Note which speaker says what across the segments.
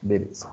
Speaker 1: Beleza.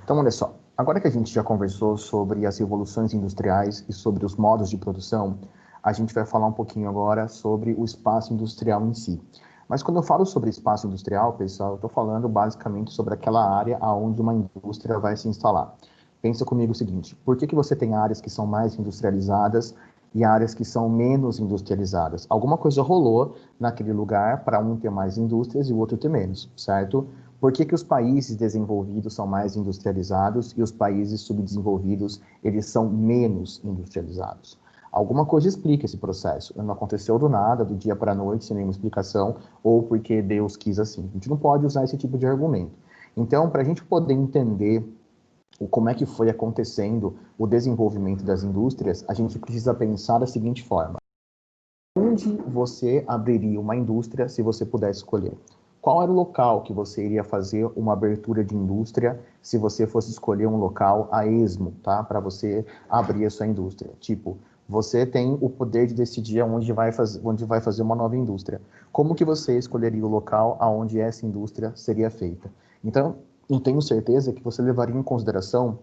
Speaker 1: Então, olha só. Agora que a gente já conversou sobre as revoluções industriais e sobre os modos de produção, a gente vai falar um pouquinho agora sobre o espaço industrial em si. Mas quando eu falo sobre espaço industrial, pessoal, eu estou falando basicamente sobre aquela área onde uma indústria vai se instalar. Pensa comigo o seguinte: por que você tem áreas que são mais industrializadas e áreas que são menos industrializadas? Alguma coisa rolou naquele lugar para um ter mais indústrias e o outro ter menos, certo? Por que os países desenvolvidos são mais industrializados e os países subdesenvolvidos, eles são menos industrializados? Alguma coisa explica esse processo. Não aconteceu do nada, do dia para a noite, sem nenhuma explicação, ou porque Deus quis assim. A gente não pode usar esse tipo de argumento. Então, para a gente poder entender como é que foi acontecendo o desenvolvimento das indústrias, a gente precisa pensar da seguinte forma: onde você abriria uma indústria se você pudesse escolher? Qual era o local que você iria fazer uma abertura de indústria se você fosse escolher um local a esmo, tá? Para você abrir a sua indústria. Tipo, você tem o poder de decidir onde vai fazer uma nova indústria. Como que você escolheria o local aonde essa indústria seria feita? Então, eu tenho certeza que você levaria em consideração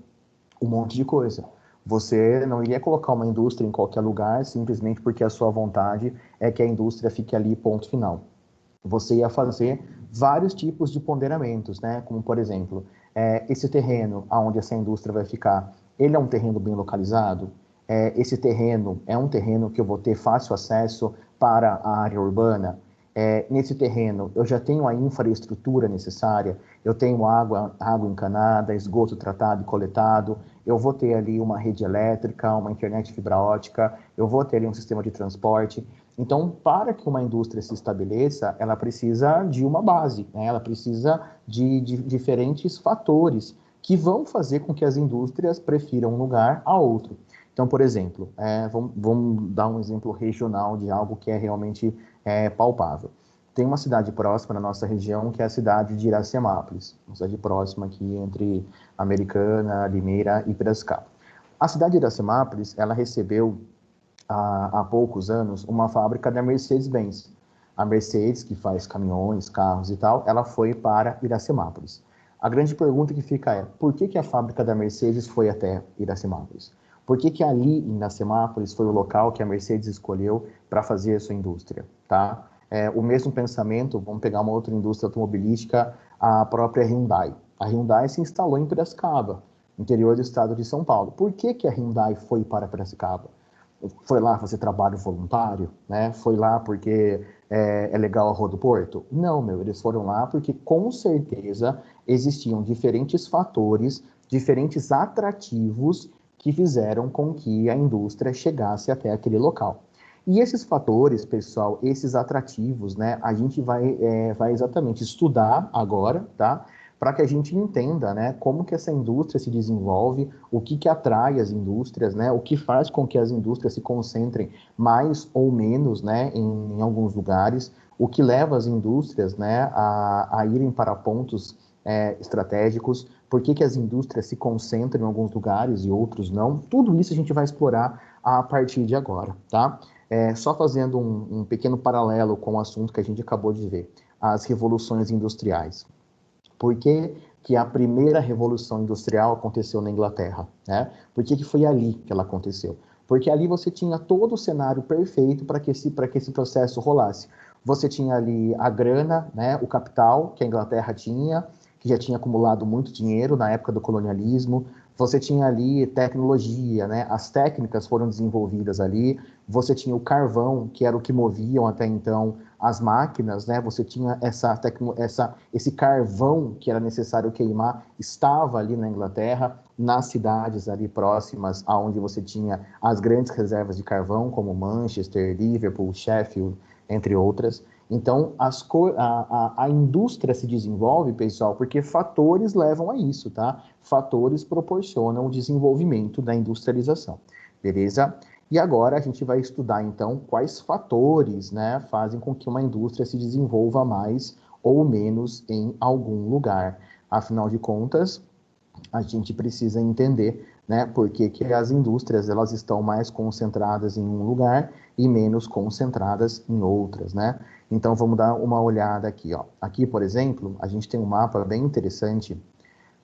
Speaker 1: um monte de coisa. Você não iria colocar uma indústria em qualquer lugar simplesmente porque a sua vontade é que a indústria fique ali, ponto final. Você ia fazer vários tipos de ponderamentos, né? Como, por exemplo, esse terreno onde essa indústria vai ficar, ele é um terreno bem localizado? Esse terreno é um terreno que eu vou ter fácil acesso para a área urbana? Nesse terreno, eu já tenho a infraestrutura necessária? Eu tenho água encanada, esgoto tratado e coletado? Eu vou ter ali uma rede elétrica, uma internet fibra ótica? Eu vou ter ali um sistema de transporte? Então, para que uma indústria se estabeleça, ela precisa de uma base, né? Ela precisa de diferentes fatores que vão fazer com que as indústrias prefiram um lugar a outro. Então, por exemplo, vamos dar um exemplo regional de algo que é realmente palpável. Tem uma cidade próxima na nossa região, que é a cidade de Iracemápolis, uma cidade próxima aqui entre Americana, Limeira e Piracicaba. A cidade de Iracemápolis, ela recebeu há poucos anos uma fábrica da Mercedes-Benz. A Mercedes, que faz caminhões, carros e tal, ela foi para Iracemápolis. A grande pergunta que fica é: por que a fábrica da Mercedes foi até Iracemápolis? Por que ali em Iracemápolis foi o local que a Mercedes escolheu para fazer a sua indústria? Tá? O mesmo pensamento, vamos pegar uma outra indústria automobilística, a própria Hyundai. A Hyundai se instalou em Piracicaba, interior do estado de São Paulo. Por que a Hyundai foi para Piracicaba? Foi lá fazer trabalho voluntário, né? Foi lá porque é legal a Rua do Porto? Não, meu, eles foram lá porque com certeza existiam diferentes fatores, diferentes atrativos que fizeram com que a indústria chegasse até aquele local. E esses fatores, pessoal, esses atrativos, né, a gente vai exatamente estudar agora, tá? Para que a gente entenda, né, como que essa indústria se desenvolve, o que atrai as indústrias, né, o que faz com que as indústrias se concentrem mais ou menos, né, em alguns lugares, o que leva as indústrias, né, a irem para pontos estratégicos, por que as indústrias se concentram em alguns lugares e outros não. Tudo isso a gente vai explorar a partir de agora, tá? Só fazendo um pequeno paralelo com o assunto que a gente acabou de ver, as revoluções industriais. Por que, que a primeira revolução industrial aconteceu na Inglaterra? Né? Por que foi ali que ela aconteceu? Porque ali você tinha todo o cenário perfeito para que esse processo rolasse. Você tinha ali a grana, né, o capital que a Inglaterra tinha, que já tinha acumulado muito dinheiro na época do colonialismo. Você tinha ali tecnologia, né? As técnicas foram desenvolvidas ali. Você tinha o carvão, que era o que moviam até então as máquinas, né? Você tinha esse carvão que era necessário queimar, estava ali na Inglaterra, nas cidades ali próximas, aonde você tinha as grandes reservas de carvão, como Manchester, Liverpool, Sheffield, entre outras. Então, a indústria se desenvolve, pessoal, porque fatores levam a isso, tá? Fatores proporcionam o desenvolvimento da industrialização, beleza? E agora a gente vai estudar, então, quais fatores, né, fazem com que uma indústria se desenvolva mais ou menos em algum lugar. Afinal de contas, a gente precisa entender, né, por que as indústrias elas estão mais concentradas em um lugar e menos concentradas em outras, né? Então vamos dar uma olhada aqui, ó. Aqui, por exemplo, a gente tem um mapa bem interessante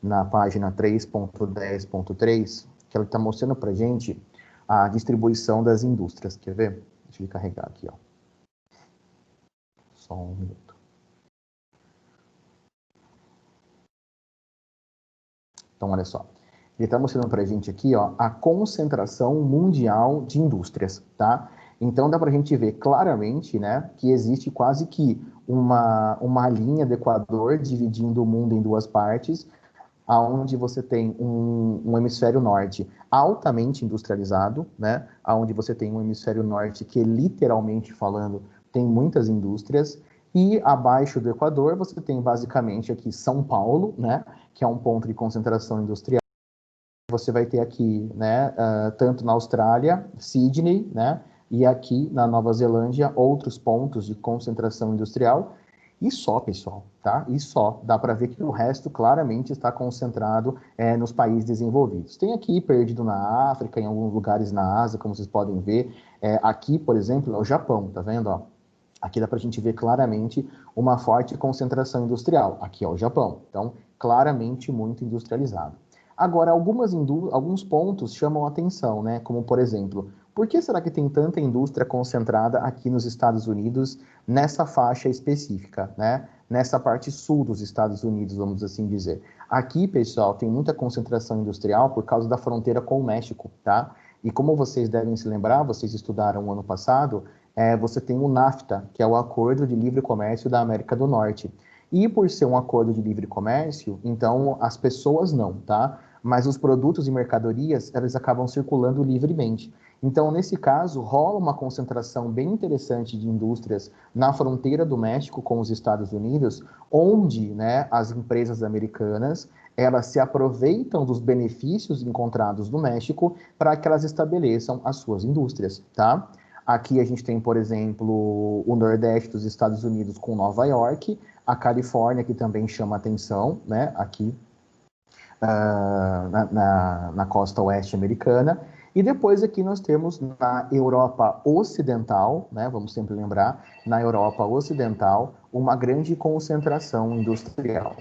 Speaker 1: na página 3.10.3, que ela está mostrando para a gente a distribuição das indústrias. Quer ver? Deixa eu carregar aqui, ó. Só um minuto. Então, olha só. Ele está mostrando para a gente aqui, ó, a concentração mundial de indústrias, tá? Então, dá para a gente ver claramente, né, que existe quase que uma linha do Equador dividindo o mundo em duas partes, aonde você tem um hemisfério norte altamente industrializado, né, aonde você tem um hemisfério norte que, literalmente falando, tem muitas indústrias, e abaixo do Equador você tem basicamente aqui São Paulo, né, que é um ponto de concentração industrial. Você vai ter aqui, né, tanto na Austrália, Sydney, né, e aqui na Nova Zelândia, outros pontos de concentração industrial, e só, pessoal, tá? E só. Dá para ver que o resto claramente está concentrado nos países desenvolvidos. Tem aqui perdido na África, em alguns lugares na Ásia, como vocês podem ver. Aqui, por exemplo, é o Japão, tá vendo? Ó? Aqui dá para a gente ver claramente uma forte concentração industrial. Aqui é o Japão. Então, claramente muito industrializado. Agora, alguns pontos chamam a atenção, né? Como, por exemplo, por que será que tem tanta indústria concentrada aqui nos Estados Unidos, nessa faixa específica, né? Nessa parte sul dos Estados Unidos, vamos assim dizer. Aqui, pessoal, tem muita concentração industrial por causa da fronteira com o México, tá? E como vocês devem se lembrar, vocês estudaram o ano passado, você tem o NAFTA, que é o Acordo de Livre Comércio da América do Norte. E por ser um acordo de livre comércio, então as pessoas não, tá? Mas os produtos e mercadorias, eles acabam circulando livremente. Então, nesse caso, rola uma concentração bem interessante de indústrias na fronteira do México com os Estados Unidos, onde, né, as empresas americanas, elas se aproveitam dos benefícios encontrados no México para que elas estabeleçam as suas indústrias, tá? Aqui a gente tem, por exemplo, o Nordeste dos Estados Unidos com Nova York, a Califórnia, que também chama atenção, né, aqui na costa oeste americana, e depois aqui nós temos na Europa Ocidental, né, vamos sempre lembrar, na Europa Ocidental, uma grande concentração industrial.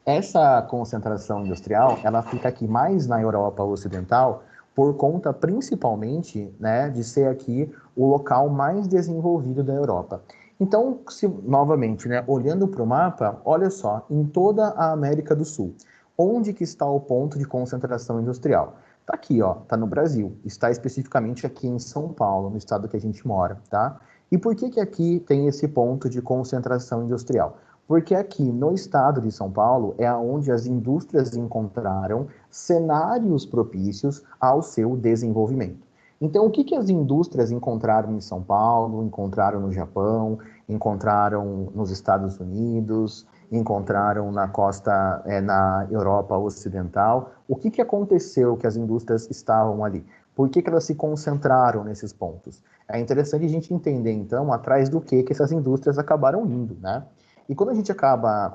Speaker 1: Essa concentração industrial, ela fica aqui mais na Europa Ocidental, por conta principalmente, né, de ser aqui o local mais desenvolvido da Europa. Então, novamente, né, olhando para o mapa, olha só, em toda a América do Sul, onde que está o ponto de concentração industrial? Está aqui, ó, está no Brasil, está especificamente aqui em São Paulo, no estado que a gente mora, tá? E por que que aqui tem esse ponto de concentração industrial? Porque aqui no estado de São Paulo é onde as indústrias encontraram cenários propícios ao seu desenvolvimento. Então, o que que as indústrias encontraram em São Paulo, encontraram no Japão, encontraram nos Estados Unidos, encontraram na costa, na Europa Ocidental? O que que aconteceu que as indústrias estavam ali? Por que que elas se concentraram nesses pontos? É interessante a gente entender, então, atrás do que essas indústrias acabaram indo, né? E quando a gente acaba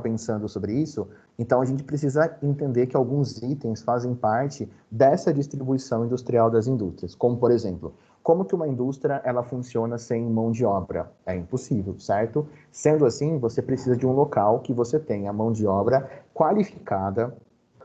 Speaker 1: pensando sobre isso, então a gente precisa entender que alguns itens fazem parte dessa distribuição industrial das indústrias, como por exemplo, como que uma indústria ela funciona sem mão de obra? É impossível, certo? Sendo assim, você precisa de um local que você tenha mão de obra qualificada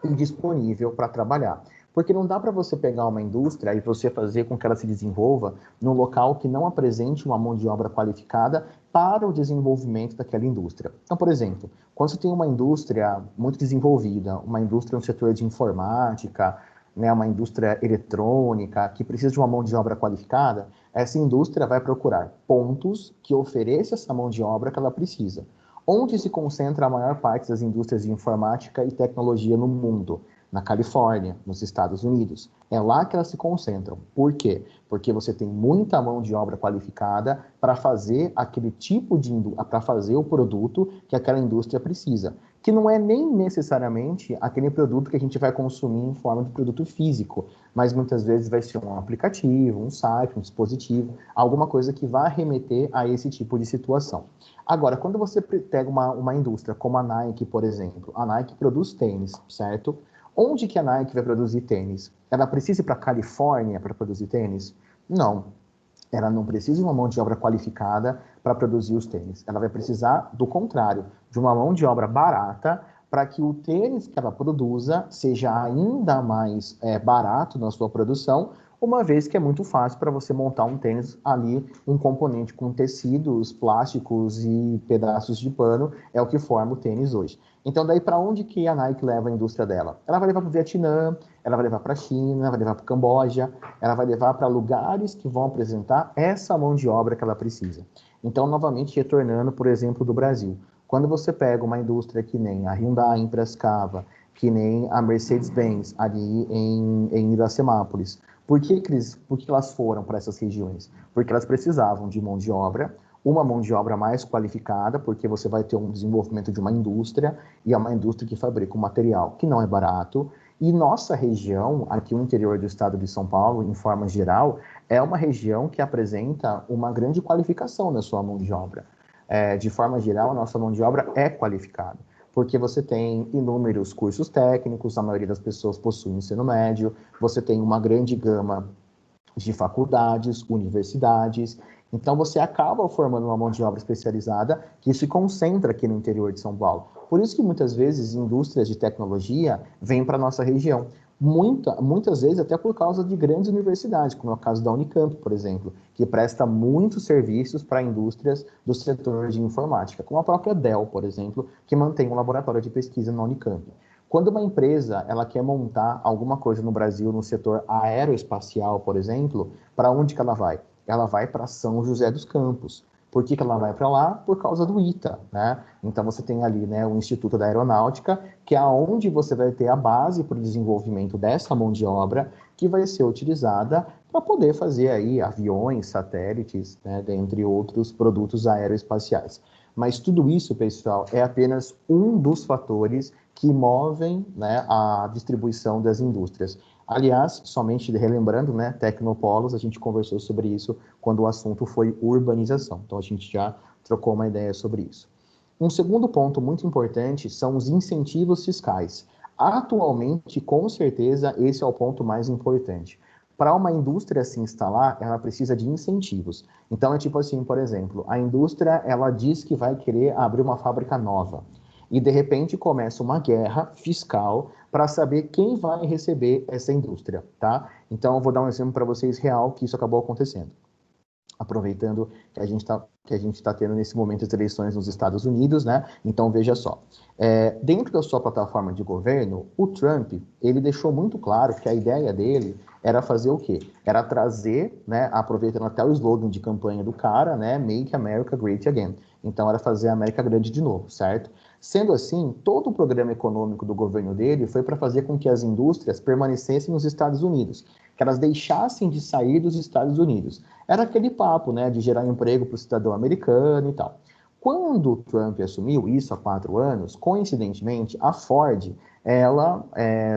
Speaker 1: e disponível para trabalhar. Porque não dá para você pegar uma indústria e você fazer com que ela se desenvolva num local que não apresente uma mão de obra qualificada para o desenvolvimento daquela indústria. Então, por exemplo, quando você tem uma indústria muito desenvolvida, uma indústria no setor de informática, né, uma indústria eletrônica, que precisa de uma mão de obra qualificada, essa indústria vai procurar pontos que ofereçam essa mão de obra que ela precisa. Onde se concentra a maior parte das indústrias de informática e tecnologia no mundo? Na Califórnia, nos Estados Unidos. É lá que elas se concentram. Por quê? Porque você tem muita mão de obra qualificada para fazer aquele tipo de para fazer o produto que aquela indústria precisa, que não é nem necessariamente aquele produto que a gente vai consumir em forma de produto físico, mas muitas vezes vai ser um aplicativo, um site, um dispositivo, alguma coisa que vai remeter a esse tipo de situação. Agora, quando você pega uma indústria como a Nike, por exemplo, a Nike produz tênis, certo? Onde que a Nike vai produzir tênis? Ela precisa ir para a Califórnia para produzir tênis? Não. Ela não precisa de uma mão de obra qualificada para produzir os tênis. Ela vai precisar, do contrário, de uma mão de obra barata para que o tênis que ela produza seja ainda mais barato na sua produção, uma vez que é muito fácil para você montar um tênis ali, um componente com tecidos, plásticos e pedaços de pano, é o que forma o tênis hoje. Então, daí para onde que a Nike leva a indústria dela? Ela vai levar para o Vietnã, ela vai levar para a China, vai levar para o Camboja, ela vai levar para lugares que vão apresentar essa mão de obra que ela precisa. Então, novamente, retornando, por exemplo, do Brasil. Quando você pega uma indústria que nem a Hyundai em Piracicaba, que nem a Mercedes-Benz ali em Iracemápolis, por que elas foram para essas regiões? Porque elas precisavam de mão de obra, uma mão de obra mais qualificada, porque você vai ter um desenvolvimento de uma indústria, e é uma indústria que fabrica um material que não é barato, e nossa região, aqui no interior do estado de São Paulo, em forma geral, é uma região que apresenta uma grande qualificação na sua mão de obra. De forma geral, a nossa mão de obra é qualificada, porque você tem inúmeros cursos técnicos, a maioria das pessoas possui ensino médio, você tem uma grande gama de faculdades, universidades, então você acaba formando uma mão de obra especializada que se concentra aqui no interior de São Paulo. Por isso que muitas vezes indústrias de tecnologia vêm para a nossa região. Muitas vezes até por causa de grandes universidades, como é o caso da Unicamp, por exemplo, que presta muitos serviços para indústrias do setor de informática, como a própria Dell, por exemplo, que mantém um laboratório de pesquisa na Unicamp. Quando uma empresa ela quer montar alguma coisa no Brasil no setor aeroespacial, por exemplo, para onde que ela vai? Ela vai para São José dos Campos. Por que ela vai para lá? Por causa do ITA, né? Então você tem ali, né, o Instituto da Aeronáutica, que é onde você vai ter a base para o desenvolvimento dessa mão de obra que vai ser utilizada para poder fazer aí aviões, satélites, né, dentre outros produtos aeroespaciais. Mas tudo isso, pessoal, é apenas um dos fatores que movem, né, a distribuição das indústrias. Aliás, somente relembrando, né, Tecnopolos, a gente conversou sobre isso quando o assunto foi urbanização. Então, a gente já trocou uma ideia sobre isso. Um segundo ponto muito importante são os incentivos fiscais. Atualmente, com certeza, esse é o ponto mais importante. Para uma indústria se instalar, ela precisa de incentivos. Então, é tipo assim, por exemplo, a indústria, ela diz que vai querer abrir uma fábrica nova. E, de repente, começa uma guerra fiscal para saber quem vai receber essa indústria, tá? Então, eu vou dar um exemplo para vocês real que isso acabou acontecendo. Aproveitando que a gente tá tendo nesse momento as eleições nos Estados Unidos, né? Então, veja só. Dentro da sua plataforma de governo, o Trump, ele deixou muito claro que a ideia dele era fazer o quê? Era trazer, né, aproveitando até o slogan de campanha do cara, né, Make America Great Again. Então, era fazer a América grande de novo, certo? Sendo assim, todo o programa econômico do governo dele foi para fazer com que as indústrias permanecessem nos Estados Unidos, que elas deixassem de sair dos Estados Unidos. Era aquele papo, né, de gerar emprego para o cidadão americano e tal. Quando o Trump assumiu isso há 4 anos, coincidentemente, a Ford, ela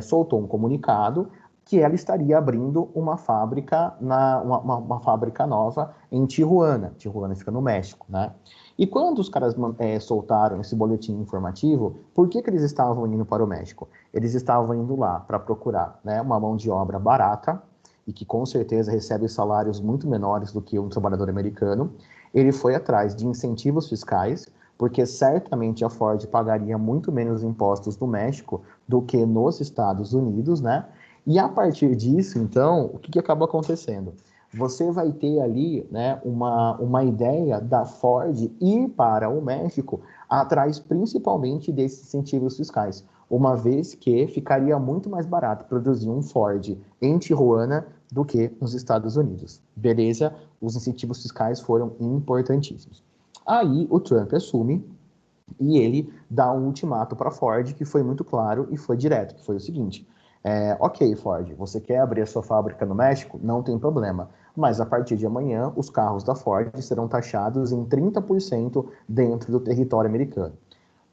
Speaker 1: soltou um comunicado que ela estaria abrindo uma fábrica, uma fábrica nova em Tijuana. Tijuana fica no México, né? E quando os caras soltaram esse boletim informativo, por que eles estavam indo para o México? Eles estavam indo lá para procurar, né, uma mão de obra barata, e que com certeza recebe salários muito menores do que um trabalhador americano. Ele foi atrás de incentivos fiscais, porque certamente a Ford pagaria muito menos impostos no México do que nos Estados Unidos, né? E a partir disso, então, o que acaba acontecendo? Você vai ter ali, né, uma ideia da Ford ir para o México atrás principalmente desses incentivos fiscais, uma vez que ficaria muito mais barato produzir um Ford em Tijuana do que nos Estados Unidos. Beleza? Os incentivos fiscais foram importantíssimos. Aí o Trump assume e ele dá um ultimato para a Ford que foi muito claro e foi direto, que foi o seguinte: ok, Ford, você quer abrir a sua fábrica no México? Não tem problema. Mas a partir de amanhã, os carros da Ford serão taxados em 30% dentro do território americano.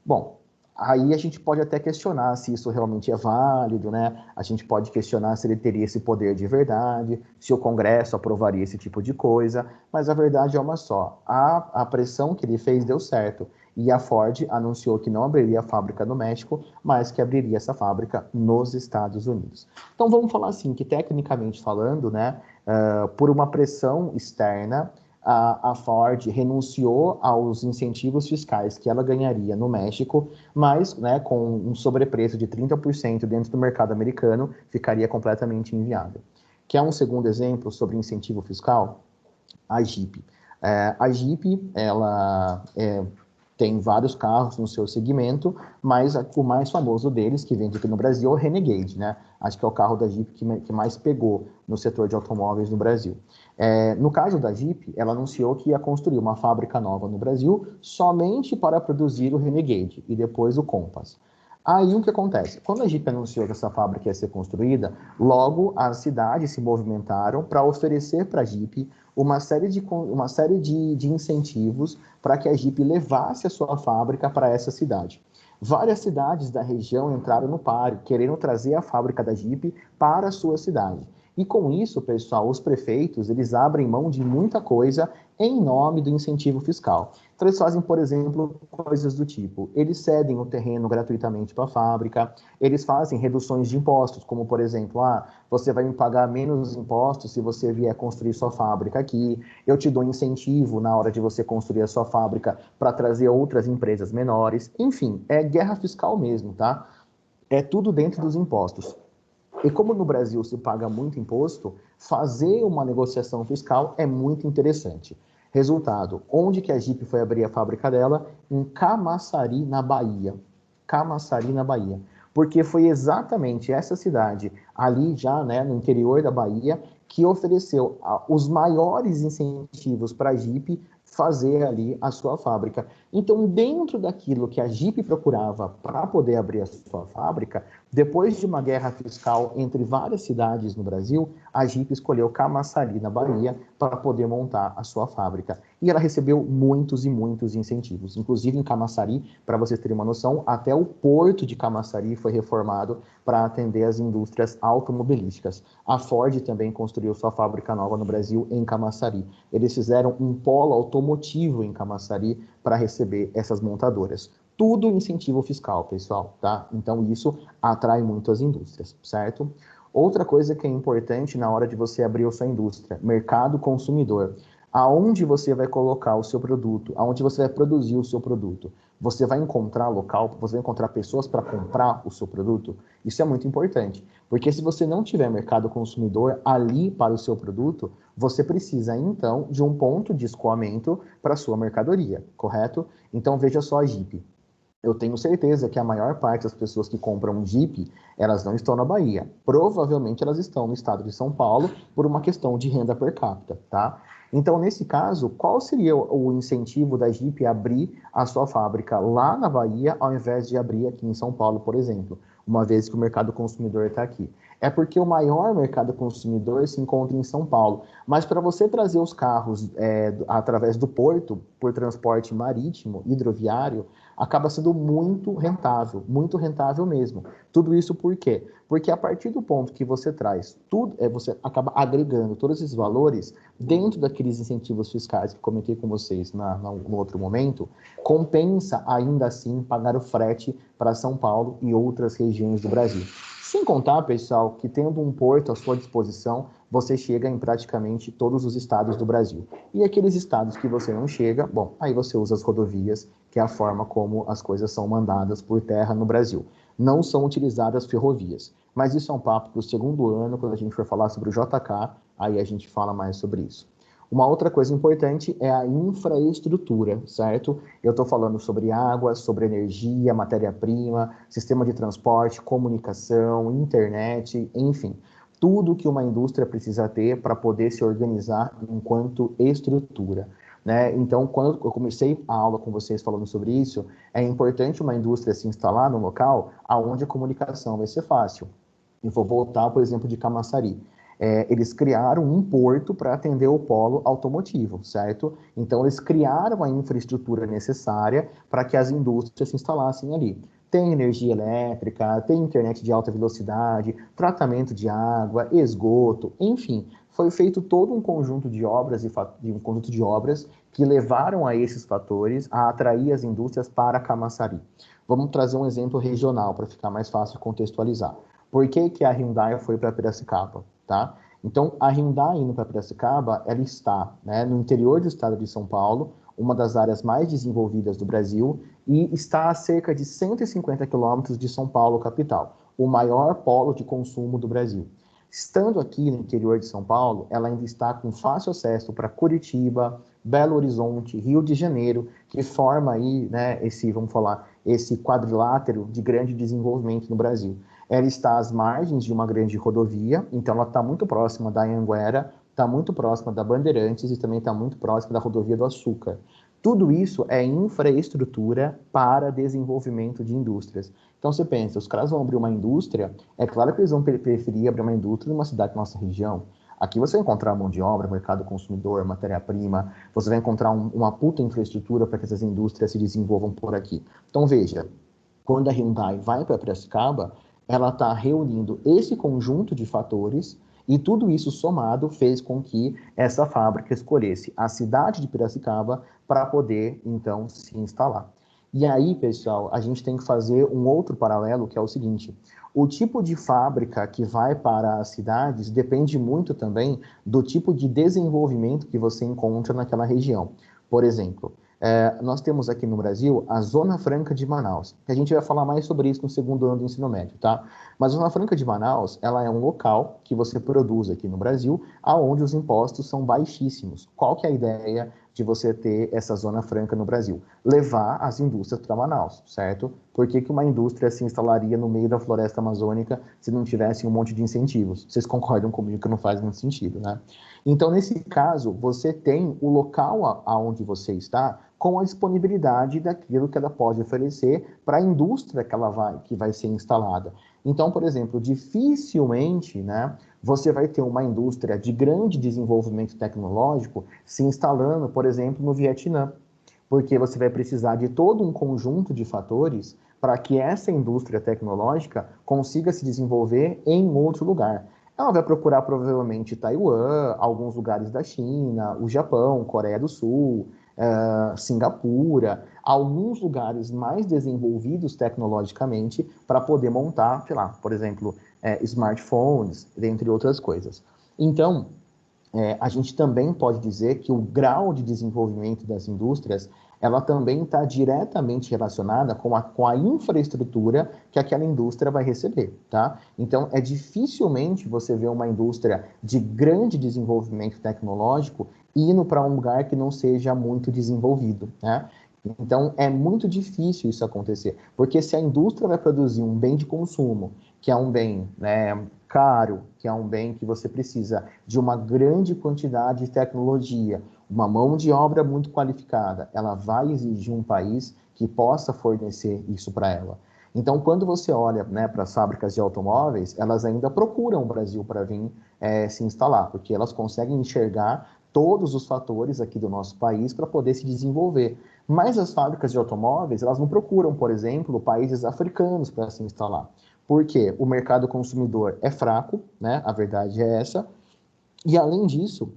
Speaker 1: Bom, aí a gente pode até questionar se isso realmente é válido, né? A gente pode questionar se ele teria esse poder de verdade, se o Congresso aprovaria esse tipo de coisa, mas a verdade é uma só. A pressão que ele fez deu certo. E a Ford anunciou que não abriria a fábrica no México, mas que abriria essa fábrica nos Estados Unidos. Então vamos falar assim, que tecnicamente falando, né, por uma pressão externa, a Ford renunciou aos incentivos fiscais que ela ganharia no México, mas, né, com um sobrepreço de 30% dentro do mercado americano, ficaria completamente inviável. Quer um segundo exemplo sobre incentivo fiscal? A Jeep. A Jeep, ela tem vários carros no seu segmento, mas o mais famoso deles, que vende aqui no Brasil, é o Renegade, né? Acho que é o carro da Jeep que mais pegou no setor de automóveis no Brasil. No caso da Jeep, ela anunciou que ia construir uma fábrica nova no Brasil somente para produzir o Renegade e depois o Compass. Aí o que acontece? Quando a Jeep anunciou que essa fábrica ia ser construída, logo as cidades se movimentaram para oferecer para a Jeep uma série de incentivos para que a Jeep levasse a sua fábrica para essa cidade. Várias cidades da região entraram no páreo, querendo trazer a fábrica da Jeep para a sua cidade. E com isso, pessoal, os prefeitos, eles abrem mão de muita coisa em nome do incentivo fiscal. Então, eles fazem, por exemplo, coisas do tipo, eles cedem o terreno gratuitamente para a fábrica, eles fazem reduções de impostos, como, por exemplo, você vai me pagar menos impostos se você vier construir sua fábrica aqui, eu te dou incentivo na hora de você construir a sua fábrica para trazer outras empresas menores, enfim, é guerra fiscal mesmo, tá? É tudo dentro dos impostos. E como no Brasil se paga muito imposto, fazer uma negociação fiscal é muito interessante. Resultado, onde que a Jeep foi abrir a fábrica dela? Em Camaçari, na Bahia. Camaçari, na Bahia. Porque foi exatamente essa cidade, ali já, né, no interior da Bahia, que ofereceu os maiores incentivos para a Jeep fazer ali a sua fábrica. Então, dentro daquilo que a Jeep procurava para poder abrir a sua fábrica, depois de uma guerra fiscal entre várias cidades no Brasil, a Jeep escolheu Camaçari, na Bahia, para poder montar a sua fábrica. E ela recebeu muitos e muitos incentivos. Inclusive em Camaçari, para vocês terem uma noção, até o porto de Camaçari foi reformado para atender as indústrias automobilísticas. A Ford também construiu sua fábrica nova no Brasil, em Camaçari. Eles fizeram um polo automotivo em Camaçari para receber essas montadoras. Tudo incentivo fiscal, pessoal, tá? Então isso atrai muito as indústrias, certo? Outra coisa que é importante na hora de você abrir a sua indústria, mercado consumidor. Aonde você vai colocar o seu produto, aonde você vai produzir o seu produto. Você vai encontrar local, você vai encontrar pessoas para comprar o seu produto. Isso é muito importante, porque se você não tiver mercado consumidor ali para o seu produto, você precisa então de um ponto de escoamento para a sua mercadoria, correto? Então veja só a Jeep. Eu tenho certeza que a maior parte das pessoas que compram um Jeep, elas não estão na Bahia. Provavelmente elas estão no estado de São Paulo por uma questão de renda per capita, tá? Então, nesse caso, qual seria o incentivo da Jeep abrir a sua fábrica lá na Bahia, ao invés de abrir aqui em São Paulo, por exemplo, uma vez que o mercado consumidor está aqui? É porque o maior mercado consumidor se encontra em São Paulo. Mas para você trazer os carros através do porto, por transporte marítimo, hidroviário, acaba sendo muito rentável mesmo. Tudo isso por quê? Porque a partir do ponto que você traz tudo, você acaba agregando todos esses valores dentro daqueles incentivos fiscais que comentei com vocês no outro momento, compensa ainda assim pagar o frete para São Paulo e outras regiões do Brasil. Sem contar, pessoal, que tendo um porto à sua disposição, você chega em praticamente todos os estados do Brasil. E aqueles estados que você não chega, bom, aí você usa as rodovias, que é a forma como as coisas são mandadas por terra no Brasil. Não são utilizadas ferrovias. Mas isso é um papo para o segundo ano, quando a gente for falar sobre o JK, aí a gente fala mais sobre isso. Uma outra coisa importante é a infraestrutura, certo? Eu estou falando sobre água, sobre energia, matéria-prima, sistema de transporte, comunicação, internet, enfim. Tudo que uma indústria precisa ter para poder se organizar enquanto estrutura. Né? Então, quando eu comecei a aula com vocês falando sobre isso, é importante uma indústria se instalar no local onde a comunicação vai ser fácil. Eu vou voltar, por exemplo, de Camaçari. Eles criaram um porto para atender o polo automotivo, certo? Então, eles criaram a infraestrutura necessária para que as indústrias se instalassem ali. Tem energia elétrica, tem internet de alta velocidade, tratamento de água, esgoto, enfim, foi feito todo um conjunto de obras que levaram a esses fatores a atrair as indústrias para Camaçari. Vamos trazer um exemplo regional para ficar mais fácil de contextualizar. Por que a Hyundai foi para Piracicaba? Tá? Então, a Hyundai indo para Piracicaba, ela está, né, no interior do estado de São Paulo, uma das áreas mais desenvolvidas do Brasil, e está a cerca de 150 quilômetros de São Paulo, capital, o maior polo de consumo do Brasil. Estando aqui no interior de São Paulo, ela ainda está com fácil acesso para Curitiba, Belo Horizonte, Rio de Janeiro, que forma aí, né, esse, vamos falar, esse quadrilátero de grande desenvolvimento no Brasil. Ela está às margens de uma grande rodovia, então ela está muito próxima da Anhanguera, está muito próxima da Bandeirantes e também está muito próxima da rodovia do Açúcar. Tudo isso é infraestrutura para desenvolvimento de indústrias. Então você pensa, os caras vão abrir uma indústria, é claro que eles vão preferir abrir uma indústria numa cidade da nossa região. Aqui você vai encontrar mão de obra, mercado consumidor, matéria-prima, você vai encontrar uma puta infraestrutura para que essas indústrias se desenvolvam por aqui. Então veja, quando a Hyundai vai para Piracicaba, ela está reunindo esse conjunto de fatores e tudo isso somado fez com que essa fábrica escolhesse a cidade de Piracicaba para poder, então, se instalar. E aí, pessoal, a gente tem que fazer um outro paralelo, que é o seguinte: o tipo de fábrica que vai para as cidades depende muito também do tipo de desenvolvimento que você encontra naquela região. Por exemplo, nós temos aqui no Brasil a Zona Franca de Manaus, que a gente vai falar mais sobre isso no segundo ano do ensino médio, tá? Mas a Zona Franca de Manaus, ela é um local que você produz aqui no Brasil, aonde os impostos são baixíssimos. Qual que é a ideia de você ter essa Zona Franca no Brasil? Levar as indústrias para Manaus, certo? Por que que uma indústria se instalaria no meio da floresta amazônica se não tivesse um monte de incentivos? Vocês concordam comigo que não faz muito sentido, né? Então, nesse caso, você tem o local aonde você está com a disponibilidade daquilo que ela pode oferecer para a indústria que vai ser instalada. Então, por exemplo, dificilmente, né, você vai ter uma indústria de grande desenvolvimento tecnológico se instalando, por exemplo, no Vietnã, porque você vai precisar de todo um conjunto de fatores para que essa indústria tecnológica consiga se desenvolver em outro lugar. Ela vai procurar provavelmente Taiwan, alguns lugares da China, o Japão, Coreia do Sul, Singapura, alguns lugares mais desenvolvidos tecnologicamente para poder montar, sei lá, por exemplo, smartphones, dentre outras coisas. Então, a gente também pode dizer que o grau de desenvolvimento das indústrias, ela também está diretamente relacionada com a infraestrutura que aquela indústria vai receber, tá? Então, é dificilmente você ver uma indústria de grande desenvolvimento tecnológico indo para um lugar que não seja muito desenvolvido, né? Então, é muito difícil isso acontecer, porque se a indústria vai produzir um bem de consumo, que é um bem, né, caro, que é um bem que você precisa de uma grande quantidade de tecnologia, uma mão de obra muito qualificada, ela vai exigir um país que possa fornecer isso para ela. Então, quando você olha, né, para as fábricas de automóveis, elas ainda procuram o Brasil para vir se instalar, porque elas conseguem enxergar todos os fatores aqui do nosso país para poder se desenvolver. Mas as fábricas de automóveis, elas não procuram, por exemplo, países africanos para se instalar. Porque o mercado consumidor é fraco, né? A verdade é essa. E além disso,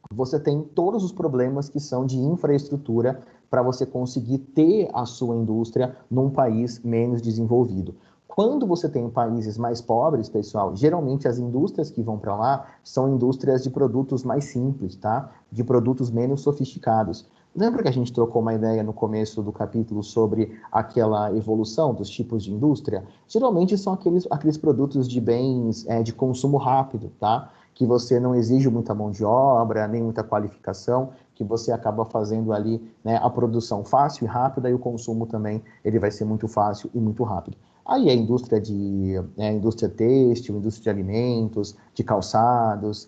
Speaker 1: você tem todos os problemas que são de infraestrutura para você conseguir ter a sua indústria num país menos desenvolvido. Quando você tem países mais pobres, pessoal, geralmente as indústrias que vão para lá são indústrias de produtos mais simples, tá? De produtos menos sofisticados. Lembra que a gente trocou uma ideia no começo do capítulo sobre aquela evolução dos tipos de indústria? Geralmente são aqueles produtos de bens de consumo rápido, tá? Que você não exige muita mão de obra, nem muita qualificação, que você acaba fazendo ali, né, a produção fácil e rápida e o consumo também ele vai ser muito fácil e muito rápido. Aí a indústria têxtil, indústria de alimentos, de calçados,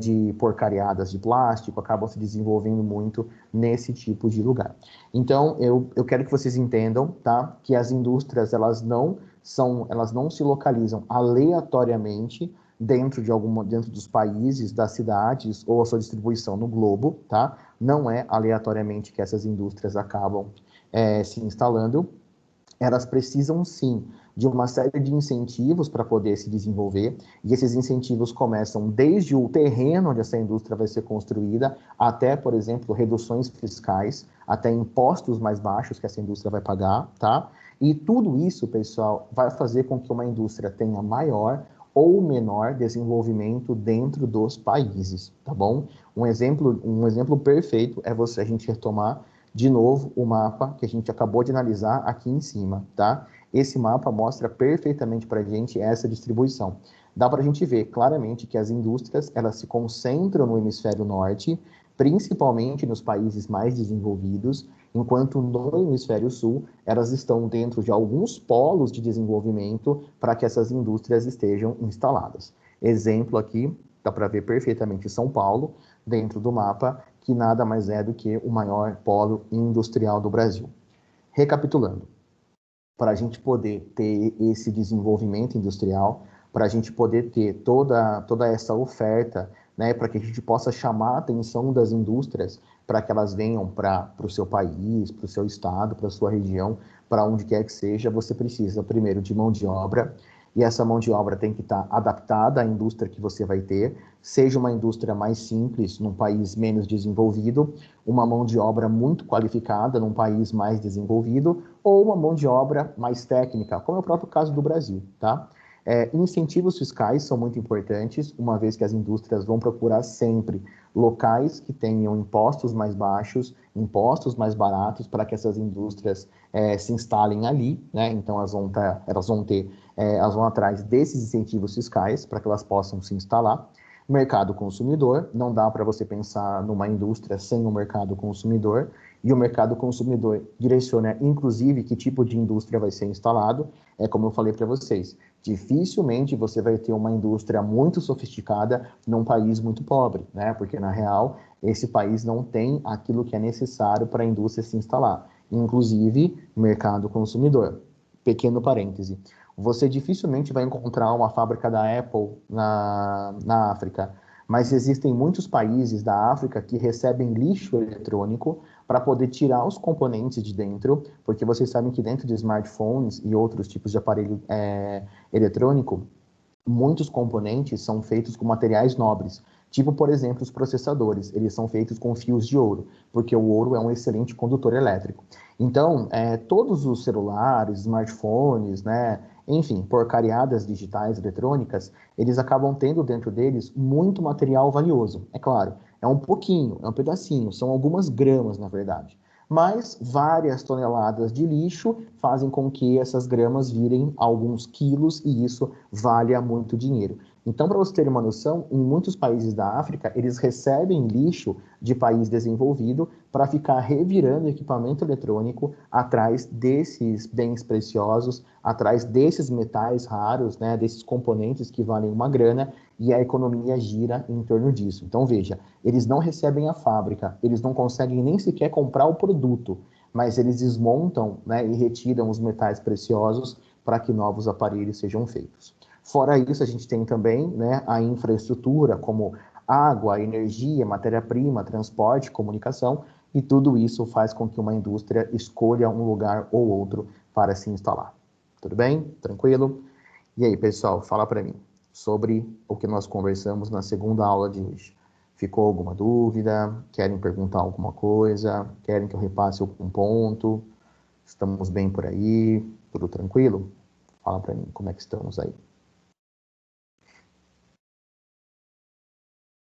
Speaker 1: de porcariadas de plástico, acabam se desenvolvendo muito nesse tipo de lugar. Então, eu quero que vocês entendam, tá, que as indústrias, elas não se localizam aleatoriamente dentro dos países, das cidades ou a sua distribuição no globo, tá? Não é aleatoriamente que essas indústrias acabam se instalando. Elas precisam sim de uma série de incentivos para poder se desenvolver, e esses incentivos começam desde o terreno onde essa indústria vai ser construída, até, por exemplo, reduções fiscais, até impostos mais baixos que essa indústria vai pagar, tá? E tudo isso, pessoal, vai fazer com que uma indústria tenha maior ou menor desenvolvimento dentro dos países, tá bom? Um exemplo perfeito é a gente retomar de novo o mapa que a gente acabou de analisar aqui em cima, tá? Esse mapa mostra perfeitamente para a gente essa distribuição. Dá para a gente ver claramente que as indústrias, elas se concentram no hemisfério norte, principalmente nos países mais desenvolvidos, enquanto no hemisfério sul, elas estão dentro de alguns polos de desenvolvimento para que essas indústrias estejam instaladas. Exemplo aqui, dá para ver perfeitamente São Paulo, dentro do mapa, que nada mais é do que o maior polo industrial do Brasil. Recapitulando, para a gente poder ter esse desenvolvimento industrial, para a gente poder ter toda essa oferta, né, para que a gente possa chamar a atenção das indústrias para que elas venham para o seu país, para o seu estado, para a sua região, para onde quer que seja, você precisa primeiro de mão de obra, e essa mão de obra tem que estar adaptada à indústria que você vai ter, seja uma indústria mais simples num país menos desenvolvido, uma mão de obra muito qualificada num país mais desenvolvido, ou uma mão de obra mais técnica, como é o próprio caso do Brasil, tá? Incentivos fiscais são muito importantes, uma vez que as indústrias vão procurar sempre locais que tenham impostos mais baixos, impostos mais baratos, para que essas indústrias se instalem ali, né? Então elas vão atrás desses incentivos fiscais para que elas possam se instalar. Mercado consumidor, não dá para você pensar numa indústria sem um mercado consumidor, e o mercado consumidor direciona, inclusive, que tipo de indústria vai ser instalado. É como eu falei para vocês, dificilmente você vai ter uma indústria muito sofisticada num país muito pobre, né? Porque, na real, esse país não tem aquilo que é necessário para a indústria se instalar, inclusive mercado consumidor. Pequeno parêntese. Você dificilmente vai encontrar uma fábrica da Apple na África, mas existem muitos países da África que recebem lixo eletrônico para poder tirar os componentes de dentro, porque vocês sabem que dentro de smartphones e outros tipos de aparelho eletrônico, muitos componentes são feitos com materiais nobres. Tipo, por exemplo, os processadores, eles são feitos com fios de ouro, porque o ouro é um excelente condutor elétrico. Então, todos os celulares, smartphones, né, enfim, porcariadas digitais, eletrônicas, eles acabam tendo dentro deles muito material valioso. É claro, é um pouquinho, é um pedacinho, são algumas gramas, na verdade. Mas várias toneladas de lixo fazem com que essas gramas virem alguns quilos e isso valha muito dinheiro. Então, para você ter uma noção, em muitos países da África, eles recebem lixo de país desenvolvido para ficar revirando equipamento eletrônico atrás desses bens preciosos, atrás desses metais raros, né, desses componentes que valem uma grana, e a economia gira em torno disso. Então, veja, eles não recebem a fábrica, eles não conseguem nem sequer comprar o produto, mas eles desmontam, né, e retiram os metais preciosos para que novos aparelhos sejam feitos. Fora isso, a gente tem também, né, a infraestrutura, como água, energia, matéria-prima, transporte, comunicação, e tudo isso faz com que uma indústria escolha um lugar ou outro para se instalar. Tudo bem? Tranquilo? E aí, pessoal, fala para mim sobre o que nós conversamos na segunda aula de hoje. Ficou alguma dúvida? Querem perguntar alguma coisa? Querem que eu repasse algum ponto? Estamos bem por aí? Tudo tranquilo? Fala para mim como é que estamos aí.